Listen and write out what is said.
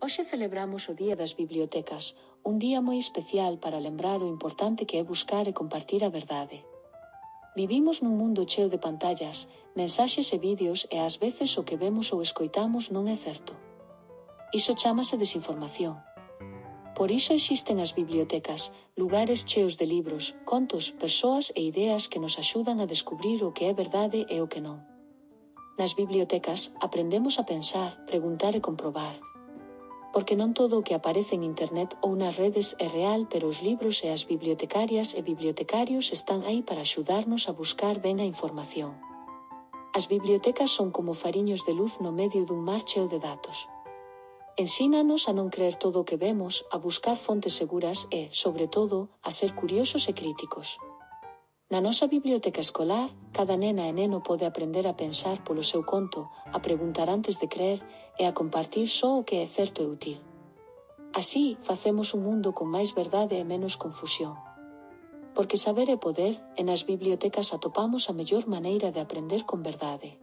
Hoxe celebramos o Día das Bibliotecas, un día moi especial para lembrar o importante que é buscar e compartir a verdade. Vivimos nun mundo cheo de pantallas, mensaxes e vídeos e ás veces o que vemos ou escoitamos non é certo. Iso chámase desinformación. Por iso existen as bibliotecas, lugares cheos de libros, contos, persoas e ideas que nos axudan a descubrir o que é verdade e o que non. Nas bibliotecas aprendemos a pensar, preguntar e comprobar. Porque non todo o que aparece en internet ou nas redes é real, pero os libros e as bibliotecarias e bibliotecarios están aí para axudarnos a buscar ben a información. As bibliotecas son como fariños de luz no medio dun mar cheo de datos. Ensínanos a non creer todo o que vemos, a buscar fontes seguras e, sobre todo, a ser curiosos e críticos. Na nosa biblioteca escolar, cada nena e neno pode aprender a pensar polo seu conto, a preguntar antes de creer e a compartir só o que é certo e útil. Así, facemos un mundo con máis verdade e menos confusión. Porque saber é poder, e nas bibliotecas atopamos a mellor maneira de aprender con verdade.